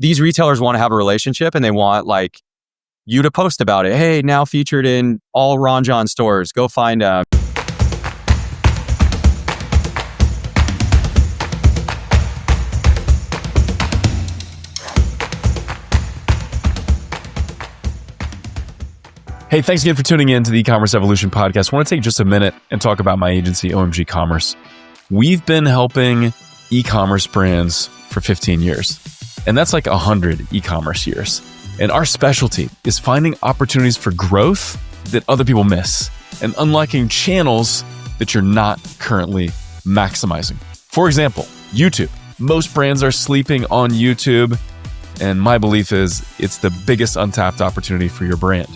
these retailers want to have a relationship and they want like you to post about it. Hey, now featured in all Ron John stores. Go find them. Hey, thanks again for tuning in to the E-commerce Evolution podcast. I want to take just a minute and talk about my agency, OMG Commerce. We've been helping e-commerce brands for 15 years, and that's like 100 e-commerce years. And our specialty is finding opportunities for growth that other people miss and unlocking channels that you're not currently maximizing. For example, YouTube. Most brands are sleeping on YouTube, and my belief is it's the biggest untapped opportunity for your brand.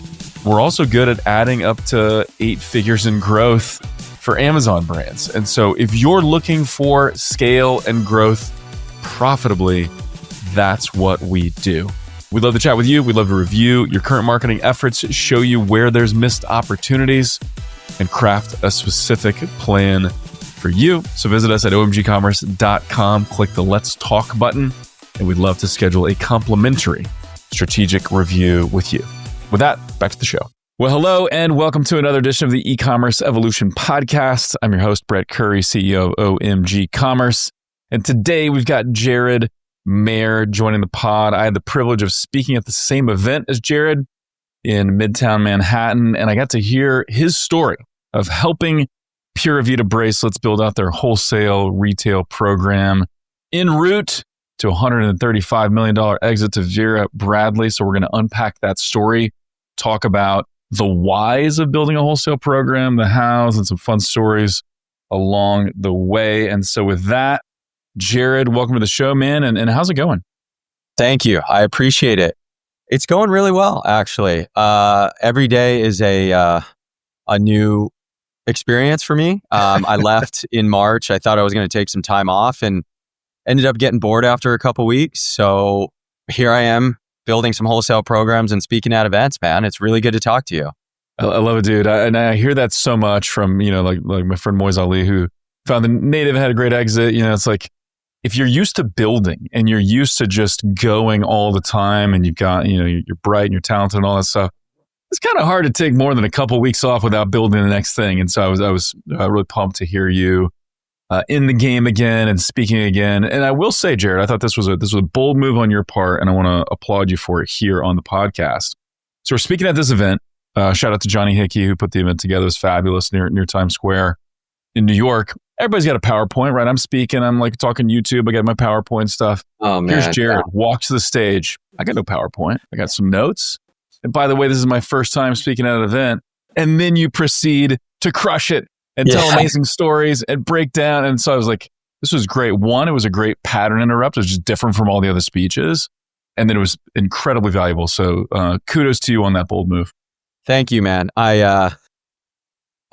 We're also good at adding up to 8 figures in growth for Amazon brands. And so if you're looking for scale and growth profitably, that's what we do. We'd love to chat with you. We'd love to review your current marketing efforts, show you where there's missed opportunities, and craft a specific plan for you. So visit us at omgcommerce.com, click the Let's Talk button, and we'd love to schedule a complimentary strategic review with you. With that, back to the show. Well, hello, and welcome to another edition of the E-commerce Evolution podcast. I'm your host, Brett Curry, CEO of OMG Commerce. And today we've got Jared Mayer joining the pod. I had the privilege of speaking at the same event as Jared in Midtown Manhattan, and I got to hear his story of helping Pura Vida bracelets build out their wholesale retail program en route to $135 million exit to Vera Bradley. So we're going to unpack that story, talk about the whys of building a wholesale program, the hows, and some fun stories along the way. And so with that, Jared, welcome to the show, man. And how's it going? Thank you. I appreciate it. It's going really well, actually. Every day is a new experience for me. I left in March. I thought I was going to take some time off and ended up getting bored after a couple weeks. So here I am building some wholesale programs and speaking at events, man. It's really good to talk to you. I love it, dude. And I hear that so much from, like my friend Moise Ali, who found the native and had a great exit. It's like, if you're used to building and you're used to just going all the time and you've got, you're bright and you're talented and all that stuff, it's kind of hard to take more than a couple of weeks off without building the next thing. And so I was really pumped to hear you in the game again and speaking again. And I will say, Jared, I thought this was a bold move on your part, and I want to applaud you for it here on the podcast. So we're speaking at this event. Shout out to Johnny Hickey, who put the event together. It was fabulous near Times Square in New York. Everybody's got a PowerPoint, right? I'm speaking. I'm like talking YouTube. I got my PowerPoint stuff. Oh, man. Here's Jared. Walks to the stage. I got no PowerPoint. I got some notes. And by the way, this is my first time speaking at an event. And then you proceed to crush it and tell amazing stories and break down. And so I was like, this was great. One, it was a great pattern interrupt. It was just different from all the other speeches. And then it was incredibly valuable. So kudos to you on that bold move. Thank you, man. I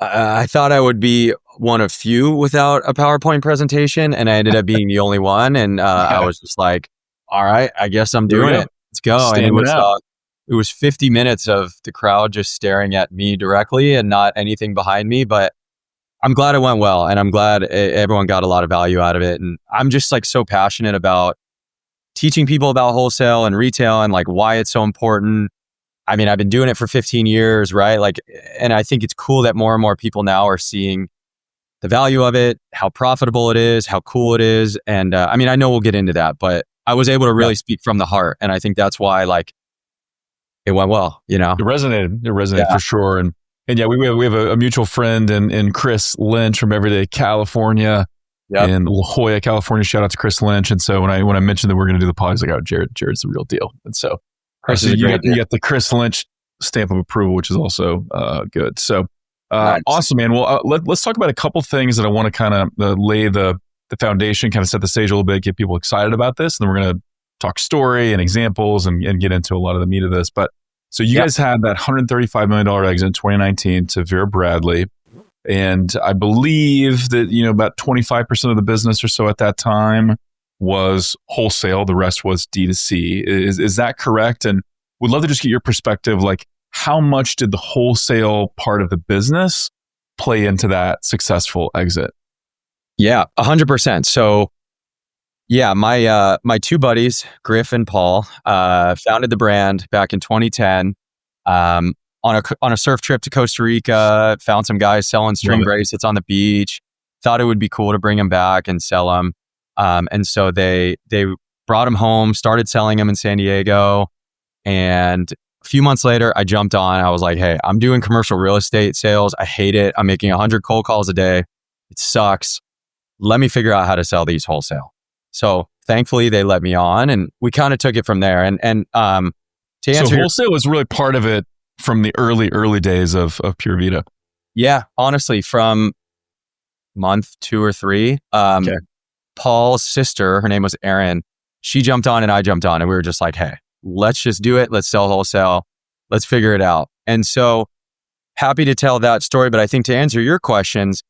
thought I would be one of few without a PowerPoint presentation, and I ended up being the only one. And I was just like, all right, I guess I'm doing it. Let's go. And it was 50 minutes of the crowd just staring at me directly and not anything behind me. But I'm glad it went well, and I'm glad everyone got a lot of value out of it. And I'm just like so passionate about teaching people about wholesale and retail and like why it's so important. I mean, I've been doing it for 15 years, right? Like, and I think it's cool that more and more people now are seeing the value of it, how profitable it is, how cool it is. And I mean, I know we'll get into that, but I was able to really speak from the heart. And I think that's why like it went well, It resonated for sure. And yeah, we have a mutual friend and Chris Lynch from Everyday California in La Jolla, California. Shout out to Chris Lynch. And so when I mentioned that we're going to do the pod, he's like, oh, Jared's the real deal. And so you got the Chris Lynch stamp of approval, which is also good. So nice. Awesome, man. Well, let's talk about a couple things that I want to kind of lay the foundation, kind of set the stage a little bit, get people excited about this. And then we're going to talk story and examples and get into a lot of the meat of this. But so you guys had that $135 million exit in 2019 to Vera Bradley. And I believe that, about 25% of the business or so at that time was wholesale. The rest was D2C. Is that correct? And we'd love to just get your perspective. Like, how much did the wholesale part of the business play into that successful exit? Yeah, 100%. So Yeah, my two buddies, Griff and Paul, founded the brand back in 2010. On a surf trip to Costa Rica, found some guys selling string bracelets on the beach. Thought it would be cool to bring them back and sell them. And so they brought them home, started selling them in San Diego. And a few months later, I jumped on. I was like, hey, I'm doing commercial real estate sales. I hate it. I'm making 100 cold calls a day. It sucks. Let me figure out how to sell these wholesale. So thankfully, they let me on, and we kind of took it from there. And to answer, so wholesale was really part of it from the early days of Pura Vida. Yeah, honestly, from month 2 or 3, Paul's sister, her name was Erin. She jumped on and I jumped on, and we were just like, hey, let's just do it. Let's sell wholesale. Let's figure it out. And so happy to tell that story. But I think to answer your questions,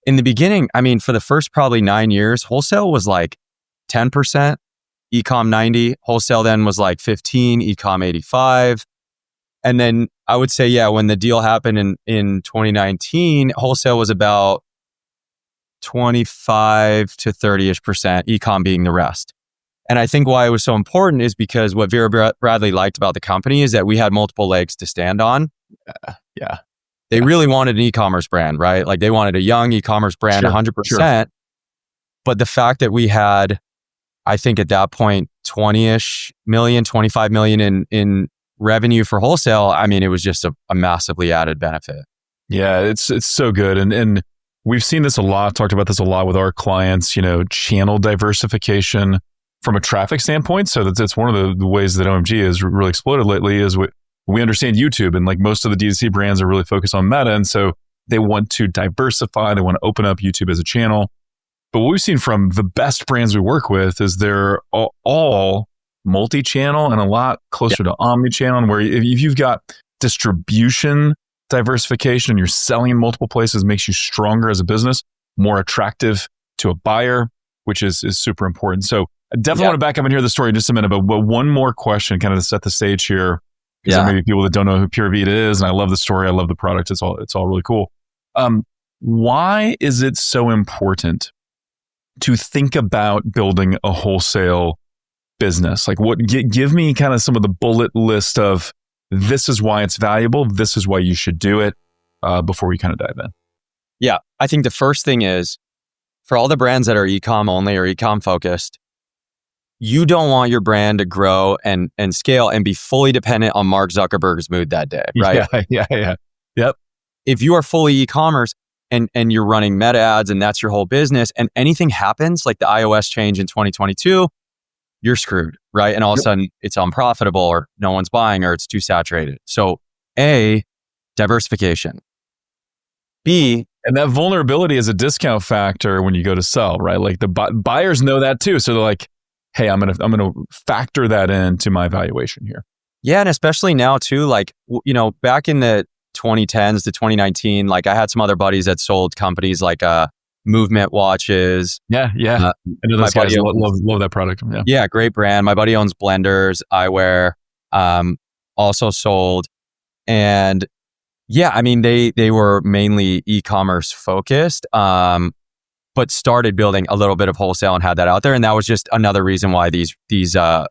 in the beginning, I mean, for the first probably 9 years, wholesale was like 10%, e-com 90. Wholesale then was like 15, e-com 85. And then I would say, yeah, when the deal happened in 2019, wholesale was about 25 to 30-ish%, e-com being the rest. And I think why it was so important is because what Vera Bradley liked about the company is that we had multiple legs to stand on. Yeah. They really wanted an e-commerce brand, right? Like they wanted a young e-commerce brand, 100%. Sure. But the fact that we had, I think at that point, 20-ish million, 25 million in revenue for wholesale, I mean, it was just a massively added benefit. Yeah, it's so good. And we've seen this a lot, talked about this a lot with our clients, channel diversification from a traffic standpoint. So that's one of the ways that OMG has really exploded lately is we understand YouTube, and like most of the D2C brands are really focused on Meta. And so they want to diversify. They want to open up YouTube as a channel. But what we've seen from the best brands we work with is they're all multi-channel and a lot closer to omni-channel. And where if you've got distribution diversification and you're selling in multiple places, makes you stronger as a business, more attractive to a buyer, which is super important. So I definitely want to back up and hear the story in just a minute, but one more question kind of to set the stage here. Because there may be people that don't know who Pura Vida is, and I love the story, I love the product, it's all really cool. Why is it so important to think about building a wholesale business? Like give me kind of some of the bullet list of this is why it's valuable, this is why you should do it, before we kind of dive in. Yeah, I think the first thing is, for all the brands that are e-com only or e-com focused, you don't want your brand to grow and scale and be fully dependent on Mark Zuckerberg's mood that day, right? Yeah. Yep. If you are fully e-commerce and you're running meta ads and that's your whole business, and anything happens, like the iOS change in 2022, you're screwed, right? And all of a sudden it's unprofitable or no one's buying or it's too saturated. So A, diversification. B, and that vulnerability is a discount factor when you go to sell, right? Like the buyers know that too. So they're like, hey, I'm gonna factor that into my valuation here. Yeah, and especially now too, like, back in the 2010s to 2019, like I had some other buddies that sold companies like Movement watches. Yeah. I know those guys love that product. Yeah, great brand. My buddy owns Blenders, eyewear, also sold. And yeah, I mean, they were mainly e-commerce focused, but started building a little bit of wholesale and had that out there. And that was just another reason why these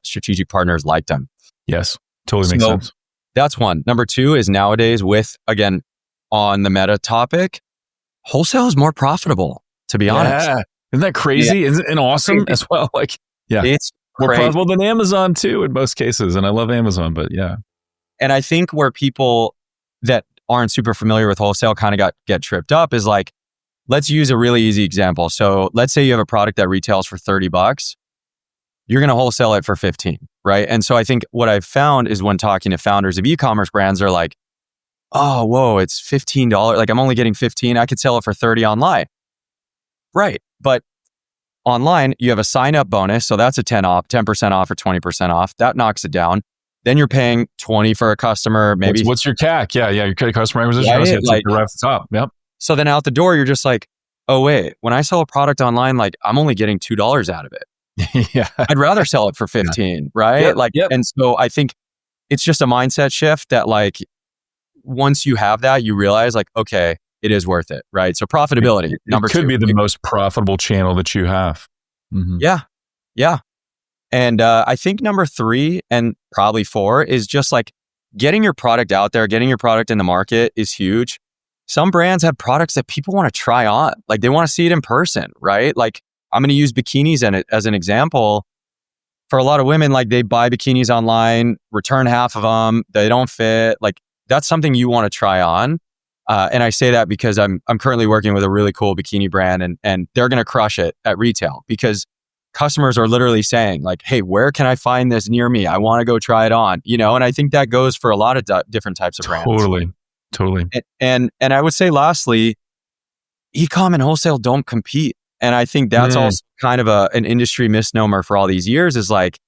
strategic partners liked them. Yes, totally makes sense. That's one. Number two is nowadays again, on the meta topic, wholesale is more profitable, to be honest. Isn't that crazy? Yeah. Isn't it awesome as well? Like, yeah, it's more profitable than Amazon too in most cases. And I love Amazon, but yeah. And I think where people that aren't super familiar with wholesale kind of get tripped up is like, let's use a really easy example. So let's say you have a product that retails for $30. You're going to wholesale it for 15, right? And so I think what I've found is when talking to founders of e-commerce brands, they're like, oh, whoa, it's $15. Like I'm only getting 15. I could sell it for 30 online. Right. But online, you have a sign-up bonus. So that's a 10% off or 20% off. That knocks it down. Then you're paying 20 for a customer. Maybe what's your CAC? Yeah. Your customer acquisition cost gets right at the top. Yep. So then out the door, you're just like, oh, wait, when I sell a product online, like I'm only getting $2 out of it. Yeah. I'd rather sell it for 15, right? Yep. And so I think it's just a mindset shift that like, once you have that, you realize like, okay, it is worth it, right? So profitability, number two. It could be the most profitable channel that you have. Mm-hmm. Yeah. Yeah. And I think number 3 and probably 4 is just like getting your product out there, getting your product in the market is huge. Some brands have products that people want to try on. Like they want to see it in person, right? Like I'm going to use bikinis in it as an example. For a lot of women, like they buy bikinis online, return half of them, they don't fit. Like that's something you want to try on. And I say that because I'm currently working with a really cool bikini brand and they're going to crush it at retail because customers are literally saying like, hey, where can I find this near me? I want to go try it on, and I think that goes for a lot of different types of brands. Totally. And I would say lastly, e-com and wholesale don't compete. And I think that's also kind of an industry misnomer for all these years is like,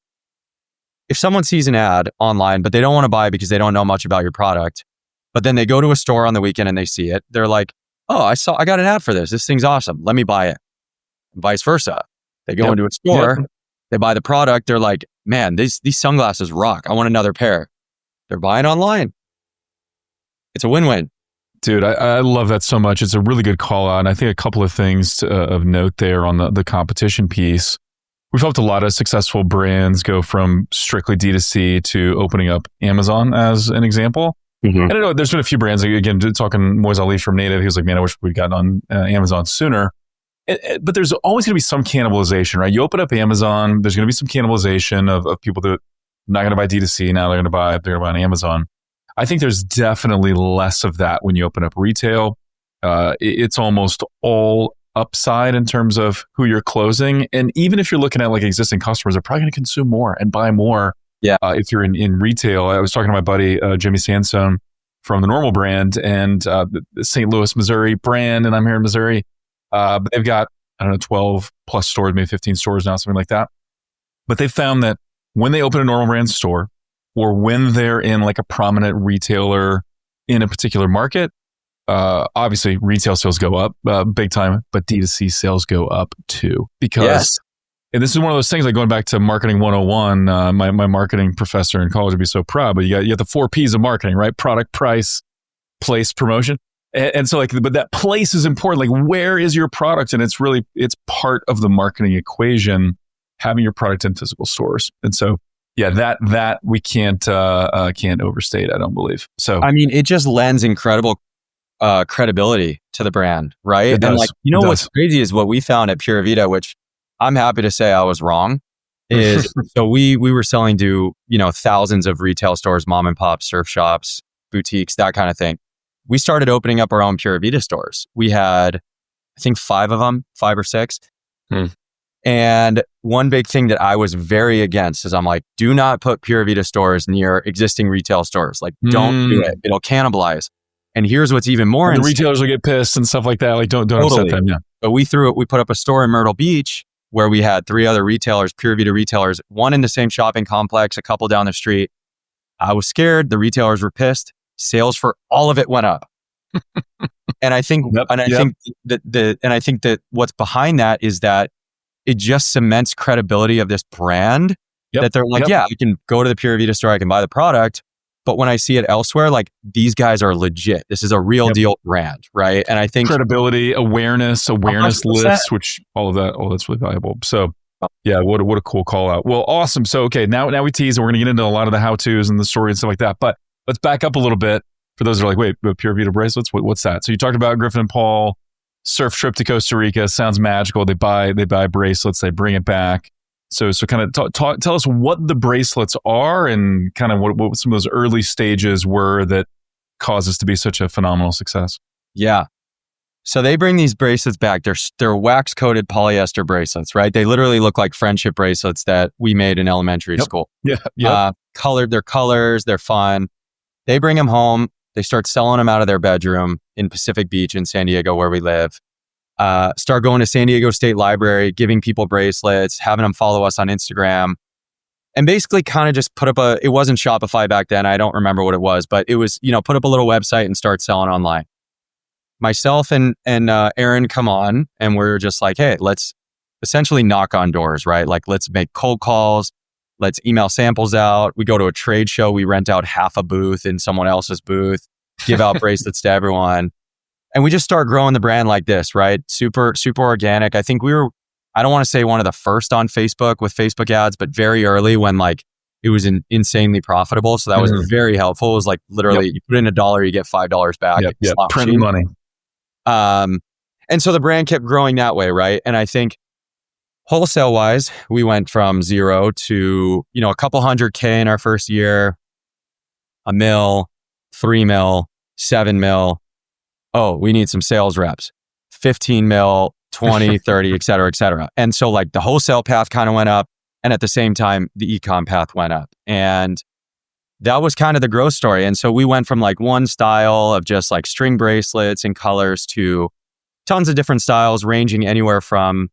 if someone sees an ad online, but they don't want to buy because they don't know much about your product, but then they go to a store on the weekend and they see it, they're like, oh, I got an ad for this. This thing's awesome. Let me buy it. And vice versa. They go into a store, they buy the product. They're like, man, these sunglasses rock. I want another pair. They're buying online. It's a win-win. Dude, I love that so much. It's a really good call out. And I think a couple of things of note there on the competition piece. We've helped a lot of successful brands go from strictly D2C to opening up Amazon as an example. Mm-hmm. And I know there's been a few brands, again, talking Moise Ali from Native. He was like, man, I wish we'd gotten on Amazon sooner. But there's always going to be some cannibalization, right? You open up Amazon, there's going to be some cannibalization of people that are not going to buy D2C. Now they're going to buy on Amazon. I think there's definitely less of that when you open up retail. It's almost all upside in terms of who you're closing. And even if you're looking at like existing customers, they're probably going to consume more and buy more. Yeah. If you're in retail. I was talking to my buddy, Jimmy Sansone from the Normal brand and the St. Louis, Missouri brand. And I'm here in Missouri. But they've got, 12 plus stores, maybe 15 stores now, something like that. But they found that when they open a Normal brand store, or when they're in like a prominent retailer in a particular market, obviously retail sales go up big time, but D2C sales go up too. Because, and this is one of those things like going back to marketing 101, my marketing professor in college would be so proud, but you got the 4 Ps of marketing, right? Product, price, place, promotion. And so like, but that place is important. Like where is your product? And it's part of the marketing equation, having your product in physical stores. And so, yeah, that we can't overstate, I don't believe. So I mean, it just lends incredible credibility to the brand, right? It does. And like, what's crazy is what we found at Pura Vida, which I'm happy to say I was wrong, is so we were selling to, thousands of retail stores, mom and pop, surf shops, boutiques, that kind of thing. We started opening up our own Pura Vida stores. We had, I think 5 of them, 5 or 6. And one big thing that I was very against is I'm like, do not put Pura Vida stores near existing retail stores. Like, don't do it. It'll cannibalize. And here's what's even more insane. The retailers will get pissed and stuff like that. Like, don't upset them. Yeah. But we put up a store in Myrtle Beach where we had 3 other retailers, Pura Vida retailers, one in the same shopping complex, a couple down the street. I was scared. The retailers were pissed. Sales for all of it went up. And I think, I think that what's behind that is that it just cements credibility of this brand that they're like, I can go to the Pura Vida store, I can buy the product. But when I see it elsewhere, like these guys are legit. This is a real deal brand, right? And I think credibility, awareness 100%. Lists, which all that's really valuable. So yeah, what a cool call out. Well, awesome. So okay, now we tease and we're gonna get into a lot of the how-tos and the story and stuff like that. But let's back up a little bit for those that are like, wait, Pura Vida bracelets, what's that? So you talked about Griffin and Paul, surf trip to Costa Rica, sounds magical. They buy bracelets, they bring it back. So kind of tell us what the bracelets are and kind of what some of those early stages were that caused us to be such a phenomenal success. Yeah. So they bring these bracelets back. They're wax coated polyester bracelets, right? They literally look like friendship bracelets that we made in elementary school. Yeah. Colored, their colors, they're fun. They bring them home. They start selling them out of their bedroom in Pacific Beach in San Diego, where we live. Start going to San Diego State Library, giving people bracelets, having them follow us on Instagram, and basically kind of just put up it wasn't Shopify back then. I don't remember what it was, but it was, put up a little website and start selling online. Myself and Aaron come on and we're just like, hey, let's essentially knock on doors, right? Like let's make cold calls. Let's email samples out. We go to a trade show. We rent out half a booth in someone else's booth, give out bracelets to everyone. And we just start growing the brand like this, right? Super, super organic. I think we were I don't want to say one of the first on Facebook with Facebook ads, but very early when like it was insanely profitable. So that was very helpful. It was like literally you put in $1, you get $5 back. Yep. Print money. And so the brand kept growing that way, right? And I think wholesale wise, we went from 0 to, a couple $100K in our first year, $1 million, $3 million, $7 million. Oh, we need some sales reps, 15 mil, 20, 30, et cetera, et cetera. And so like the wholesale path kind of went up, and at the same time, the e-com path went up. And that was kind of the growth story. And so we went from like one style of just like string bracelets and colors to tons of different styles ranging anywhere from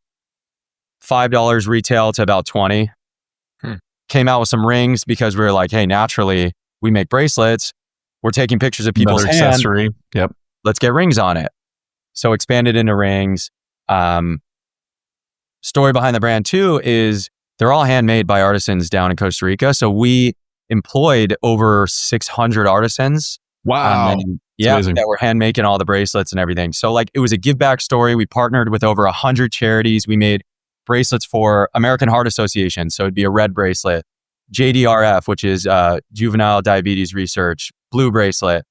$5 retail to about 20. Came out with some rings because we were like, hey, naturally, we make bracelets. We're taking pictures of people's hands. Accessory. Yep. Let's get rings on it. So expanded into rings. Story behind the brand too is they're all handmade by artisans down in Costa Rica. So we employed over 600 artisans. Wow. That were hand making all the bracelets and everything. So like it was a give back story. We partnered with over 100 charities. We made bracelets for American Heart Association. So it'd be a red bracelet, JDRF, which is juvenile diabetes research, blue bracelet.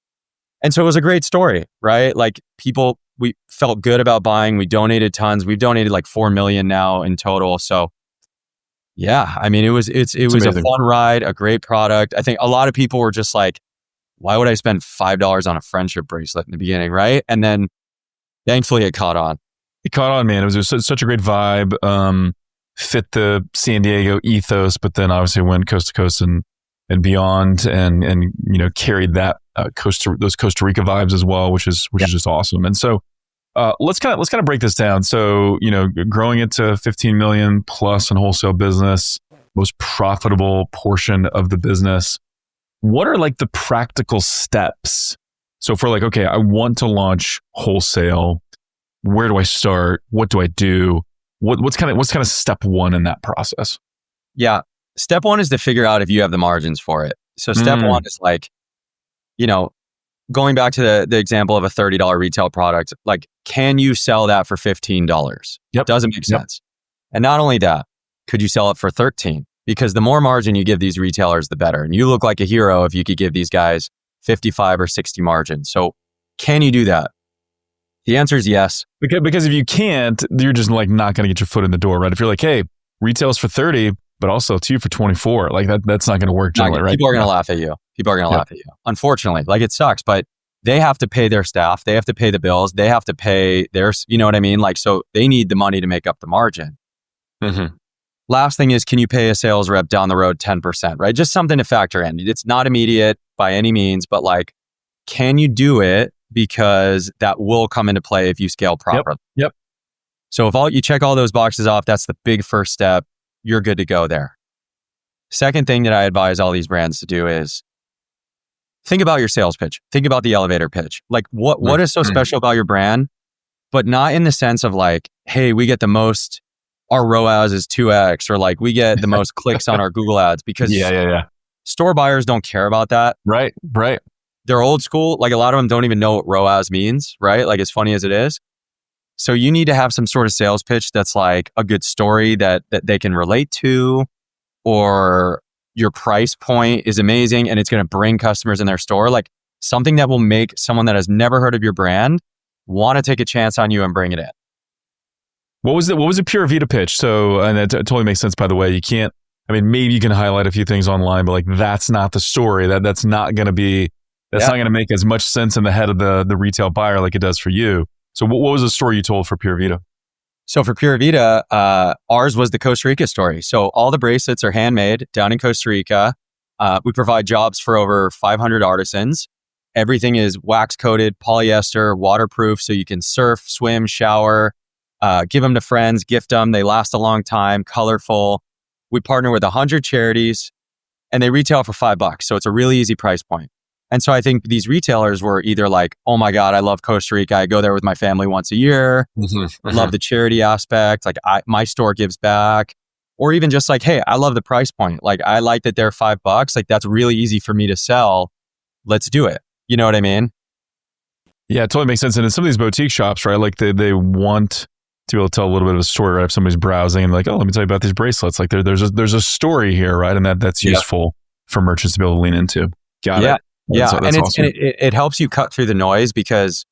And so it was a great story, right? Like people, we felt good about buying. We donated tons. We've donated like 4 million now in total. So yeah, I mean, it was a fun ride, a great product. I think a lot of people were just like, why would I spend $5 on a friendship bracelet in the beginning, right? And then thankfully it caught on. It caught on, man. It was such a great vibe. Fit the San Diego ethos, but then obviously went coast to coast and beyond, and carried that those Costa Rica vibes as well, which is just awesome. And so let's kind of break this down. So growing it to 15 million plus in wholesale business, most profitable portion of the business. What are like the practical steps? So if we're like, okay, I want to launch wholesale, where do I start? What do I do? What's kind of step one in that process? Yeah. Step one is to figure out if you have the margins for it. So step one is like, going back to the example of a $30 retail product, like, can you sell that for $15? Yep. Doesn't make sense. And not only that, could you sell it for 13? Because the more margin you give these retailers, the better. And you look like a hero if you could give these guys 55 or 60 margin. So can you do that? The answer is yes. Because if you can't, you're just like not going to get your foot in the door, right? If you're like, hey, retail's for 30, but I'll sell to you for 24, like that's not going to work generally, right? People are going to laugh at you. Laugh at you. Unfortunately, like it sucks, but they have to pay their staff. They have to pay the bills. They have to pay their, you know what I mean? Like, so they need the money to make up the margin. Last thing is, can you pay a sales rep down the road 10%, right? Just something to factor in. It's not immediate by any means, but like, can you do it? Because that will come into play if you scale properly. Yep. So if you check all those boxes off, that's the big first step. You're good to go there. Second thing that I advise all these brands to do is think about your sales pitch. Think about the elevator pitch. Like what is so special about your brand, but not in the sense of like, hey, we get the most, our ROAS is 2x, or like we get the most clicks on our Google ads, because store buyers don't care about that. Right. They're old school. Like a lot of them don't even know what ROAS means, right? Like as funny as it is. So you need to have some sort of sales pitch that's like a good story that they can relate to, or your price point is amazing and it's going to bring customers in their store. Like something that will make someone that has never heard of your brand want to take a chance on you and bring it in. What was the Pura Vida pitch? So, and that totally makes sense, by the way. You can't, I mean, maybe you can highlight a few things online, but like that's not the story. That's not going to be, that's not going to make as much sense in the head of the retail buyer like it does for you. So what was the story you told for Pura Vida? So for Pura Vida, ours was the Costa Rica story. So all the bracelets are handmade down in Costa Rica. We provide jobs for over 500 artisans. Everything is wax coated, polyester, waterproof, so you can surf, swim, shower, give them to friends, gift them. They last a long time, colorful. We partner with 100 charities and they retail for $5. So it's a really easy price point. And so I think these retailers were either like, oh my God, I love Costa Rica. I go there with my family once a year. Love the charity aspect. Like my store gives back. Or even just like, hey, I love the price point. Like I like that they're $5. Like that's really easy for me to sell. Let's do it. You know what I mean? Yeah, it totally makes sense. And in some of these boutique shops, right? Like they want to be able to tell a little bit of a story, right? If somebody's browsing and like, oh, let me tell you about these bracelets. Like there's a story here, right? And that's useful for merchants to be able to lean into. Got it. Yeah. That's awesome. And it helps you cut through the noise because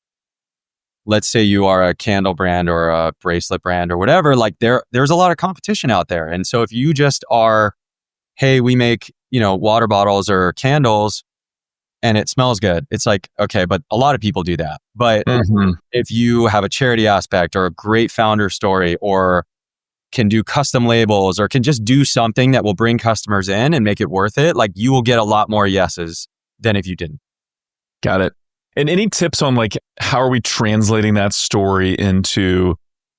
let's say you are a candle brand or a bracelet brand or whatever, like there's a lot of competition out there. And so if you just are, hey, we make, water bottles or candles and it smells good. It's like, okay, but a lot of people do that. But if you have a charity aspect or a great founder story or can do custom labels or can just do something that will bring customers in and make it worth it, like you will get a lot more yeses than if you didn't. Got it. And any tips on like, how are we translating that story into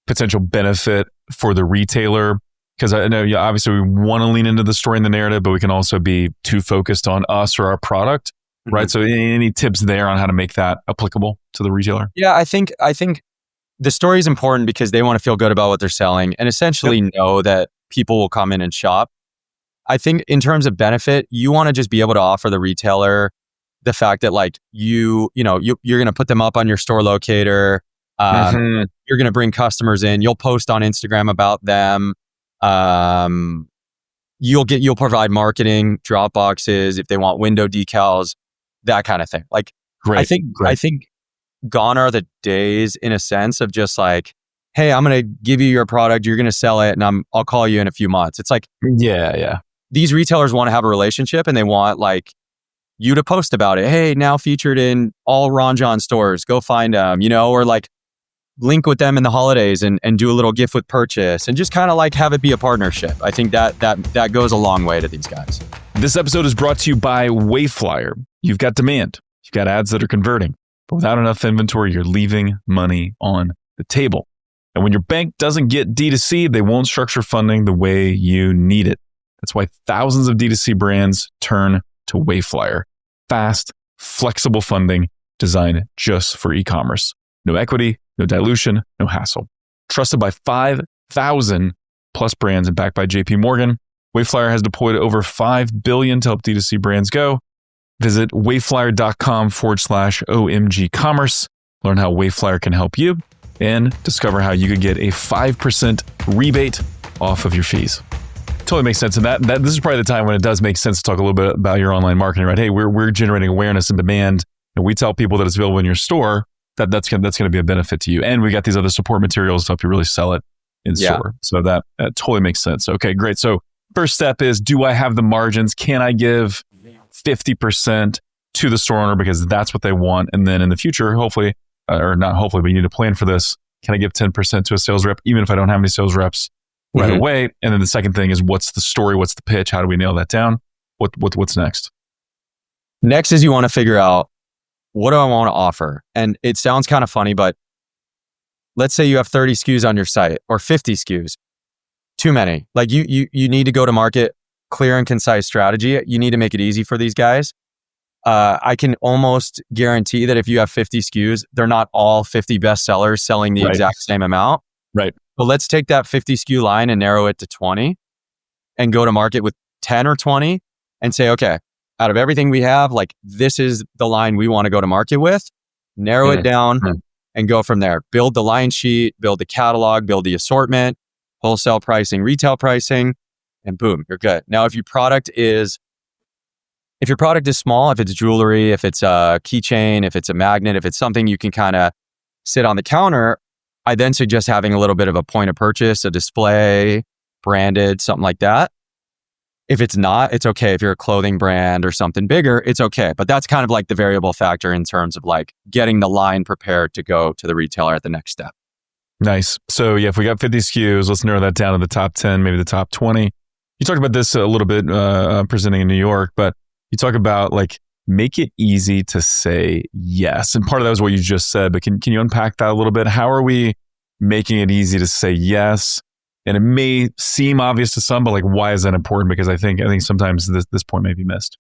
potential benefit for the retailer? Because I know obviously we want to lean into the story and the narrative, but we can also be too focused on us or our product. Right. So any tips there on how to make that applicable to the retailer? Yeah, I think the story is important because they want to feel good about what they're selling and essentially know that people will come in and shop. I think in terms of benefit, you want to just be able to offer the retailer the fact that like you're going to put them up on your store locator. You're going to bring customers in. You'll post on Instagram about them. You'll provide marketing, drop boxes if they want window decals. That kind of thing. Like, great. I think gone are the days in a sense of just like, hey, I'm going to give you your product, you're going to sell it, and I'll call you in a few months. It's like, these retailers want to have a relationship and they want like you to post about it. Hey, now featured in all Ron John stores, go find them, or like link with them in the holidays and do a little gift with purchase and just kind of like have it be a partnership. I think that goes a long way to these guys. This episode is brought to you by Wayflyer. You've got demand. You've got ads that are converting. But without enough inventory, you're leaving money on the table. And when your bank doesn't get D2C, they won't structure funding the way you need it. That's why thousands of D2C brands turn to Wayflyer. Fast, flexible funding designed just for e-commerce. No equity, no dilution, no hassle. Trusted by 5,000 plus brands and backed by JP Morgan, Wayflyer has deployed over $5 billion to help D2C brands go. Visit wayflyer.com/OMG commerce. Learn how Wayflyer can help you and discover how you could get a 5% rebate off of your fees. Totally makes sense. And that this is probably the time when it does make sense to talk a little bit about your online marketing, right? Hey, we're generating awareness and demand, and we tell people that it's available in your store. That's going to be a benefit to you. And we got these other support materials to help you really sell it in store. So that totally makes sense. Okay, great. So first step is, do I have the margins? Can I give 50% to the store owner because that's what they want? And then in the future, hopefully, or not hopefully, but you need to plan for this. Can I give 10% to a sales rep, even if I don't have any sales reps right away? And then the second thing is, what's the story? What's the pitch? How do we nail that down? What's next? Next is you want to figure out, what do I want to offer? And it sounds kind of funny, but let's say you have 30 SKUs on your site or 50 SKUs. Too many. Like you need to go to market, clear and concise strategy. You need to make it easy for these guys. I can almost guarantee that if you have 50 SKUs, they're not all 50 bestsellers selling the exact same amount. Right. But let's take that 50 SKU line and narrow it to 20 and go to market with 10 or 20 and say, okay, out of everything we have, like this is the line we want to go to market with, narrow it down and go from there. Build the line sheet, build the catalog, build the assortment, wholesale pricing, retail pricing, and boom, you're good. Now, if your product is small, if it's jewelry, if it's a keychain, if it's a magnet, if it's something you can kind of sit on the counter, I then suggest having a little bit of a point of purchase, a display, branded, something like that. If it's not, it's okay. If you're a clothing brand or something bigger, it's okay. But that's kind of like the variable factor in terms of like getting the line prepared to go to the retailer at the next step. Nice. So yeah, if we got 50 SKUs, let's narrow that down to the top 10, maybe the top 20. You talked about this a little bit presenting in New York, but you talk about like, make it easy to say yes. And part of that was what you just said, but can you unpack that a little bit? How are we making it easy to say yes? And it may seem obvious to some, but like, why is that important? Because I think sometimes this point may be missed.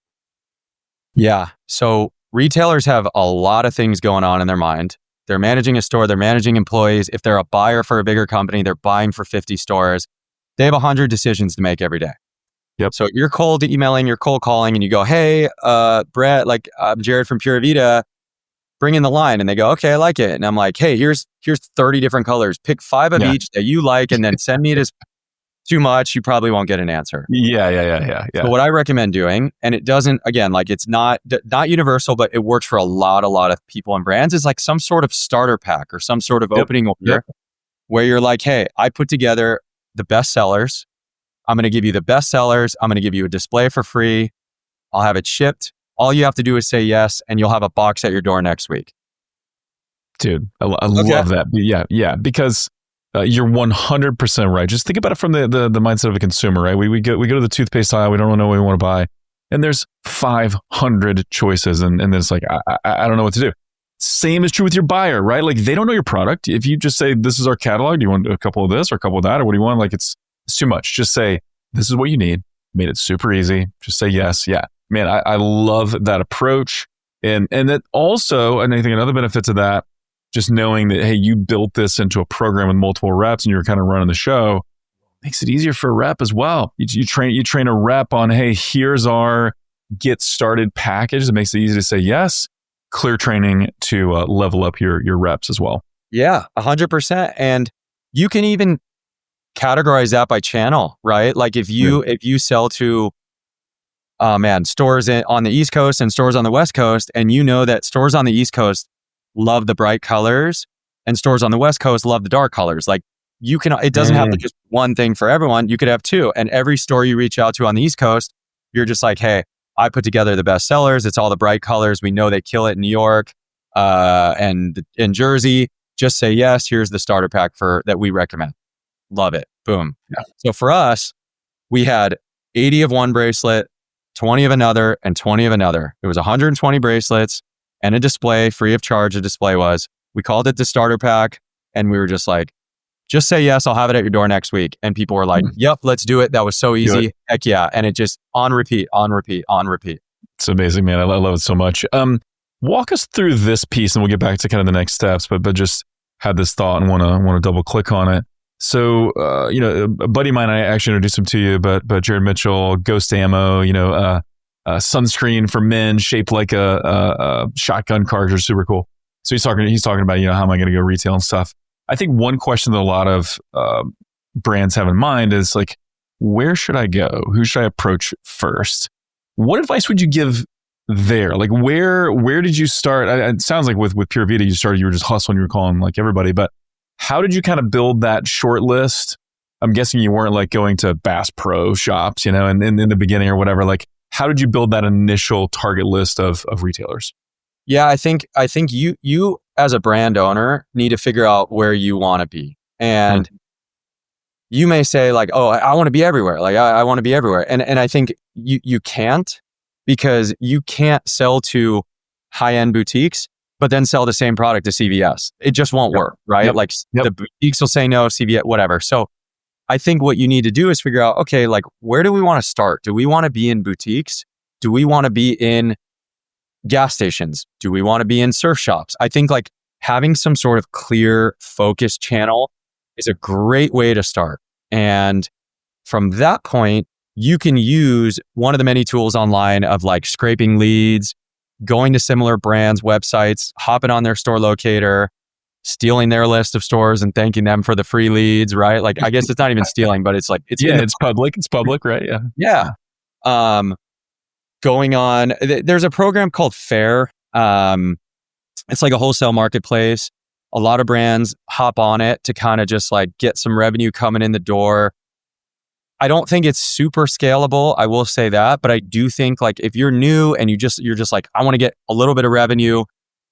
Yeah. So retailers have a lot of things going on in their mind. They're managing a store, they're managing employees. If they're a buyer for a bigger company, they're buying for 50 stores. They have 100 decisions to make every day. Yep. So you're cold emailing, you're cold calling, and you go, hey, Brett, like I'm Jared from Pura Vida. bring in the line, and they go, okay, I like it. And I'm like, hey, here's 30 different colors. Pick 5 of each that you like, and then send me it as too much. You probably won't get an answer. Yeah. So what I recommend doing, and it doesn't, again, like it's not universal, but it works for a lot of people and brands, is like some sort of starter pack or some sort of opening order where you're like, hey, I put together the best sellers. I'm going to give you the best sellers. I'm going to give you a display for free. I'll have it shipped. All you have to do is say yes, and you'll have a box at your door next week. Dude, I love that. Yeah, because you're 100% right. Just think about it from the mindset of a consumer, right? We go to the toothpaste aisle. We don't know what we want to buy, and there's 500 choices, and then it's like I don't know what to do. Same is true with your buyer, right? Like they don't know your product. If you just say, this is our catalog, do you want a couple of this or a couple of that, or what do you want? Like it's too much. Just say, this is what you need. Made it super easy. Just say yes. Yeah. Man, I love that approach. And that also, and I think another benefit to that, just knowing that, hey, you built this into a program with multiple reps and you're kind of running the show, makes it easier for a rep as well. You train a rep on, hey, here's our get started package. It makes it easy to say yes. Clear training to level up your reps as well. Yeah, 100%. And you can even categorize that by channel, right? Like if you sell to stores on the East Coast and stores on the West Coast, and you know that stores on the East Coast love the bright colors and stores on the West Coast love the dark colors. Like it doesn't have to just one thing for everyone. You could have 2. And every store you reach out to on the East Coast, you're just like, hey, I put together the best sellers. It's all the bright colors. We know they kill it in New York and in Jersey. Just say yes. Here's the starter pack that we recommend. Love it. Boom. Yeah. So for us, we had 80 of one bracelet, 20 of another, and 20 of another. It was 120 bracelets and a display, free of charge. The display was. We called it the starter pack, and we were just like, just say yes, I'll have it at your door next week. And people were like, yep, let's do it. That was so easy. Heck yeah. And it just on repeat. It's amazing, man. I love it so much. Walk us through this piece and we'll get back to kind of the next steps, but just had this thought and want to double click on it. So, a buddy of mine, I actually introduced him to you, but Jared Mitchell, Ghost Ammo, sunscreen for men shaped like a shotgun cartridge, super cool. So he's talking about, how am I going to go retail and stuff. I think one question that a lot of brands have in mind is like, where should I go? Who should I approach first? What advice would you give there? Like, where did you start? It sounds like with Pura Vida, you were just hustling, you were calling like everybody, but how did you kind of build that short list? I'm guessing you weren't like going to Bass Pro shops, and in the beginning or whatever. Like, how did you build that initial target list of retailers? Yeah, I think you as a brand owner need to figure out where you want to be. And you may say like, oh, I want to be everywhere. Like I want to be everywhere. And I think you can't, because you can't sell to high-end boutiques, but then sell the same product to CVS. It just won't work, right? The boutiques will say no, CVS, whatever. So I think what you need to do is figure out, okay, like where do we want to start? Do we want to be in boutiques? Do we want to be in gas stations? Do we want to be in surf shops? I think like having some sort of clear focus channel is a great way to start. And from that point, you can use one of the many tools online of like scraping leads, going to similar brands' websites, hopping on their store locator, stealing their list of stores and thanking them for the free leads, right? Like, I guess it's not even stealing, but it's like, it's public. It's public, right? Yeah. Going on, there's a program called Fair. It's like a wholesale marketplace. A lot of brands hop on it to kind of just like get some revenue coming in the door. I don't think it's super scalable, I will say that, but I do think like if you're new and you're just like, I want to get a little bit of revenue,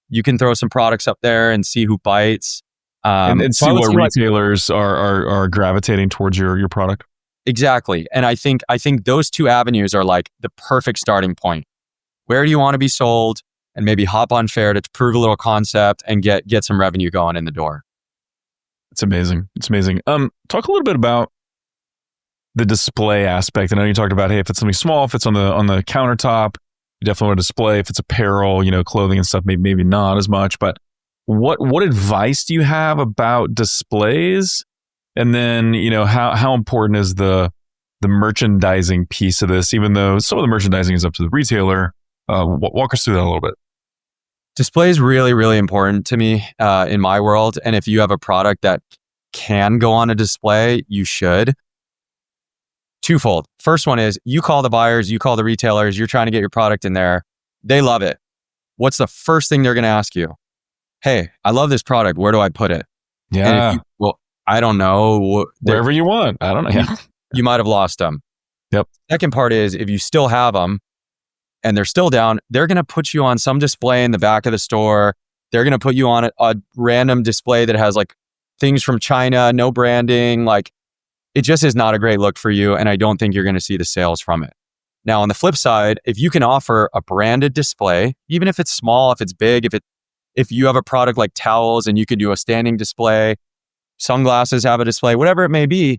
you can throw some products up there and see who bites. And see what retailers are gravitating towards your product. Exactly. And I think those two avenues are like the perfect starting point. Where do you want to be sold? And maybe hop on Fair to prove a little concept and get some revenue going in the door. It's amazing. Talk a little bit about the display aspect. I know you talked about, hey, if it's something small, if it's on the countertop, you definitely want to display. If it's apparel, clothing and stuff, maybe not as much. But what advice do you have about displays? And then, how important is the merchandising piece of this? Even though some of the merchandising is up to the retailer, walk us through that a little bit. Display is really, really important to me in my world. And if you have a product that can go on a display, you should. Twofold. First one is you call the buyers, you call the retailers, you're trying to get your product in there. They love it. What's the first thing they're going to ask you? Hey, I love this product. Where do I put it? Yeah. Well, I don't know. Wherever you want. I don't know. Yeah. You might have lost them. Yep. Second part is if you still have them and they're still down, they're going to put you on some display in the back of the store. They're going to put you on a random display that has like things from China, no branding. Like it just is not a great look for you. And I don't think you're going to see the sales from it. Now, on the flip side, if you can offer a branded display, even if it's small, if it's big, if you have a product like towels and you could do a standing display, sunglasses have a display, whatever it may be,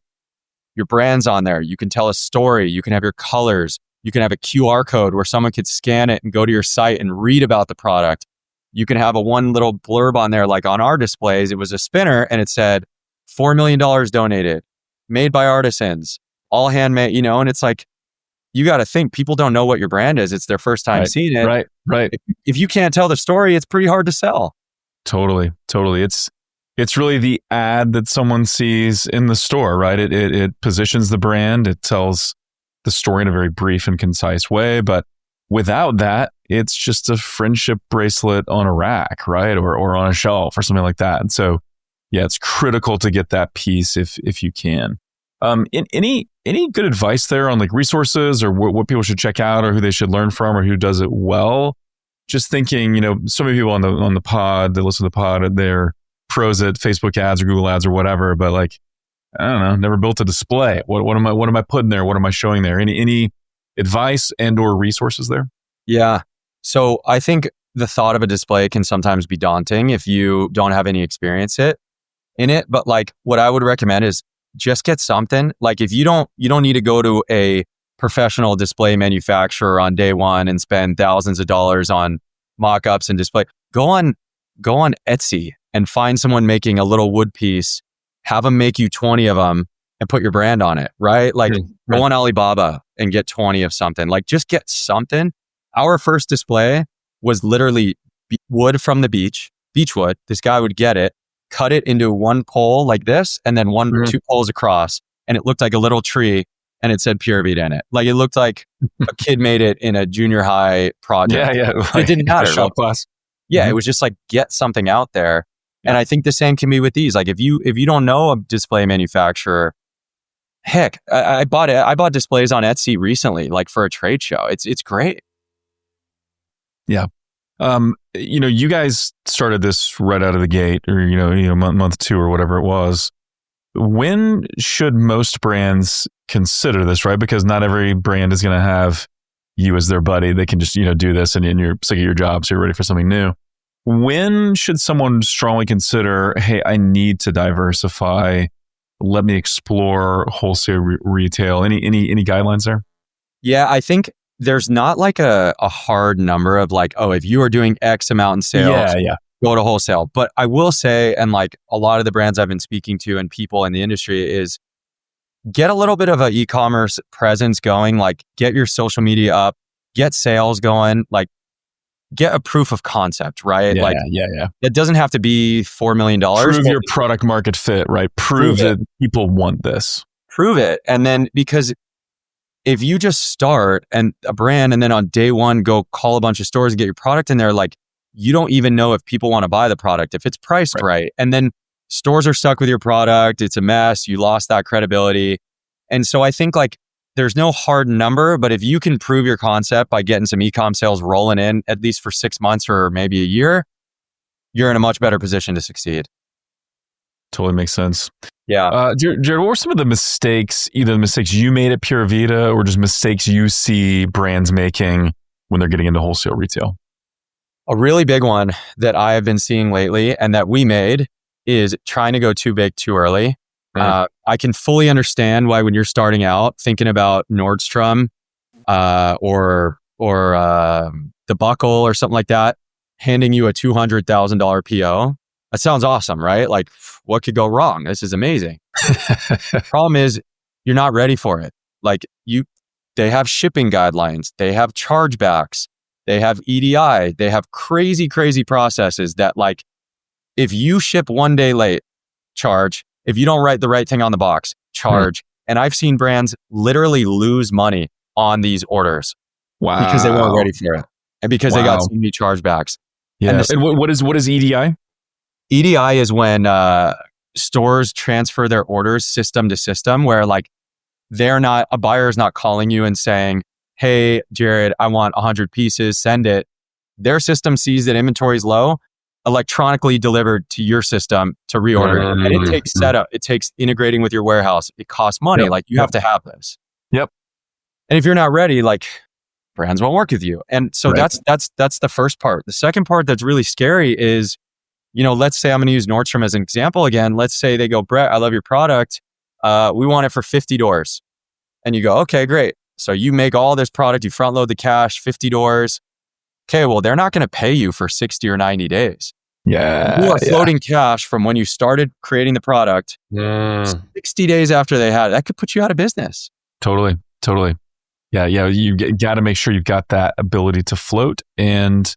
your brand's on there. You can tell a story. You can have your colors. You can have a QR code where someone could scan it and go to your site and read about the product. You can have one little blurb on there, like on our displays, it was a spinner and it said, $4 million donated, made by artisans, all handmade, and it's like, you got to think people don't know what your brand is. It's their first time seeing it. Right. If you can't tell the story, it's pretty hard to sell. Totally. It's really the ad that someone sees in the store, right? It positions the brand. It tells the story in a very brief and concise way. But without that, it's just a friendship bracelet on a rack, right? Or on a shelf or something like that. And so, yeah, it's critical to get that piece if you can. Any good advice there on like resources or what people should check out or who they should learn from or who does it well? Just thinking, so many people on the pod, they listen to the pod, they're pros at Facebook ads or Google ads or whatever, but like, I don't know, never built a display. What am I putting there? What am I showing there? Any advice and or resources there? Yeah. So I think the thought of a display can sometimes be daunting if you don't have any experience in it. But like what I would recommend is just get something. Like if you don't need to go to a professional display manufacturer on day one and spend thousands of dollars on mock-ups and display. Go on Etsy and find someone making a little wood piece, have them make you 20 of them and put your brand on it, right? Like go on Alibaba and get 20 of something. Like just get something. Our first display was literally wood from the beach, beechwood. This guy would get it, cut it into one pole like this, and then two poles across. And it looked like a little tree and it said Pura Vida in it. Like it looked like a kid made it in a junior high project. Yeah. It didn't matter. Shop class. Yeah, it was just like get something out there. And I think the same can be with these. Like if you don't know a display manufacturer, heck, I bought displays on Etsy recently, like for a trade show. It's great. Yeah. You guys started this right out of the gate or, month 2 or whatever it was. When should most brands consider this, right? Because not every brand is going to have you as their buddy. They can just, do this and you're sick of your job, so you're ready for something new. When should someone strongly consider, hey, I need to diversify. Let me explore wholesale retail. Any guidelines there? Yeah, I think there's not like a hard number of like, oh, if you are doing X amount in sales, go to wholesale. But I will say, and like a lot of the brands I've been speaking to and people in the industry is get a little bit of an e-commerce presence going, like get your social media up, get sales going, like get a proof of concept, right? Yeah. It doesn't have to be $4 million. Prove your product market fit, right? Prove that people want this. Prove it. And then because if you just start and a brand and then on day one, go call a bunch of stores and get your product in there, like you don't even know if people want to buy the product, if it's priced right. And then stores are stuck with your product. It's a mess. You lost that credibility. And so I think like there's no hard number, but if you can prove your concept by getting some e-com sales rolling in at least for 6 months or maybe a year, you're in a much better position to succeed. Totally makes sense. Yeah. Jared, what were some of the mistakes, either the mistakes you made at Pura Vida or just mistakes you see brands making when they're getting into wholesale retail? A really big one that I have been seeing lately and that we made is trying to go too big too early. I can fully understand why when you're starting out thinking about Nordstrom or the Buckle or something like that, handing you a $200,000 PO. That sounds awesome, right? Like what could go wrong? This is amazing. Problem is you're not ready for it. Like they have shipping guidelines. They have chargebacks. They have EDI. They have crazy, crazy processes that like, if you ship 1 day late, charge. If you don't write the right thing on the box, charge. And I've seen brands literally lose money on these orders. Wow. Because they weren't ready for it. And because they got so many chargebacks. Yeah. And what is EDI? EDI is when stores transfer their orders system to system, where like a buyer is not calling you and saying, hey, Jared, I want 100 pieces, send it. Their system sees that inventory is low, electronically delivered to your system to reorder it. And it takes setup. It takes integrating with your warehouse. It costs money. Like you have to have this. Yep. And if you're not ready, like brands won't work with you. And so that's the first part. The second part that's really scary is, let's say I'm going to use Nordstrom as an example again. Let's say they go, Brett, I love your product. We want it for 50 doors. And you go, okay, great. So you make all this product, you front load the cash, 50 doors. Okay, well, they're not going to pay you for 60 or 90 days. Yeah. You are floating cash from when you started creating the product 60 days after they had it. That could put you out of business. Totally. Yeah. You got to make sure you've got that ability to float. And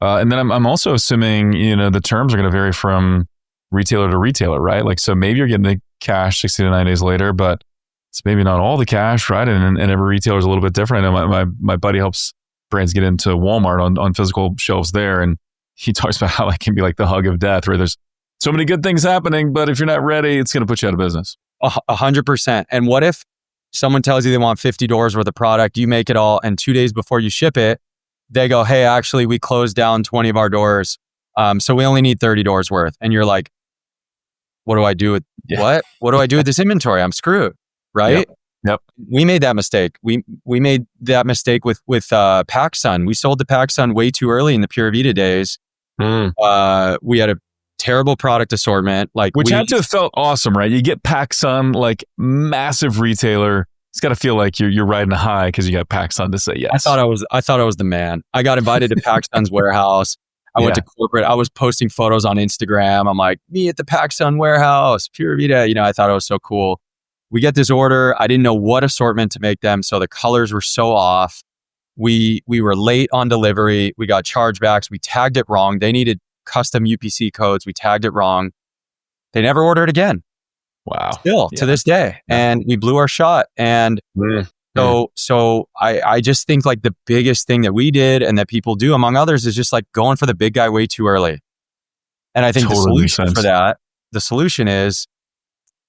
then I'm also assuming, the terms are going to vary from retailer to retailer, right? Like, so maybe you're getting the cash 60 to 90 days later, but it's maybe not all the cash, right? And every retailer is a little bit different. I know my buddy helps brands get into Walmart on physical shelves there. And he talks about how it can be like the hug of death, where there's so many good things happening, but if you're not ready, it's going to put you out of business. 100%. And what if someone tells you they want 50 doors worth of product, you make it all, and 2 days before you ship it, they go, hey, actually, we closed down 20 of our doors. So we only need 30 doors worth. And you're like, what do I do with what? What do I do with this inventory? I'm screwed, right? Yep. We made that mistake. We made that mistake with PacSun. We sold the PacSun way too early in the Pura Vida days. We had a terrible product assortment, which had to have felt awesome, right? You get PacSun, like massive retailer. It's got to feel like you're riding a high because you got PacSun to say yes. I thought I was the man. I got invited to PacSun's warehouse. I went to corporate. I was posting photos on Instagram. I'm like, me at the PacSun warehouse, Pura Vida. I thought it was so cool. We get this order. I didn't know what assortment to make them, so the colors were so off. We were late on delivery. We got chargebacks. We tagged it wrong. They needed custom UPC codes. We tagged it wrong. They never ordered again. Wow. Still to this day. And we blew our shot. And so I just think like the biggest thing that we did and that people do, among others, is just like going for the big guy way too early. And I think the solution is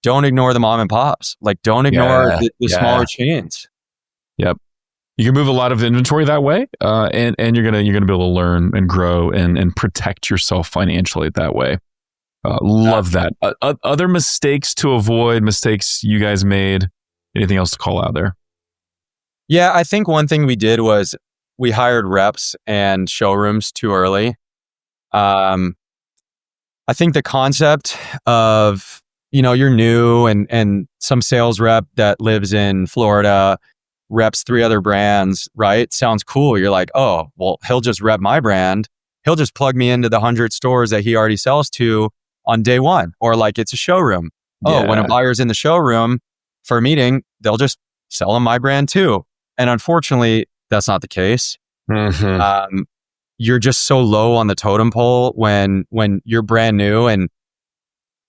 don't ignore the mom and pops. Like don't ignore the smaller chains. Yep. You can move a lot of inventory that way, and you're gonna be able to learn and grow and protect yourself financially that way. Love that. Other mistakes to avoid, mistakes you guys made. Anything else to call out there? Yeah, I think one thing we did was we hired reps and showrooms too early. I think the concept of you're new and some sales rep that lives in Florida reps 3 other brands, right? Sounds cool. You're like, oh, well, he'll just rep my brand. He'll just plug me into the 100 stores that he already sells to on day one. Or like it's a showroom. Oh, when a buyer's in the showroom for a meeting, they'll just sell them my brand too. And unfortunately, that's not the case. You're just so low on the totem pole when you're brand new, and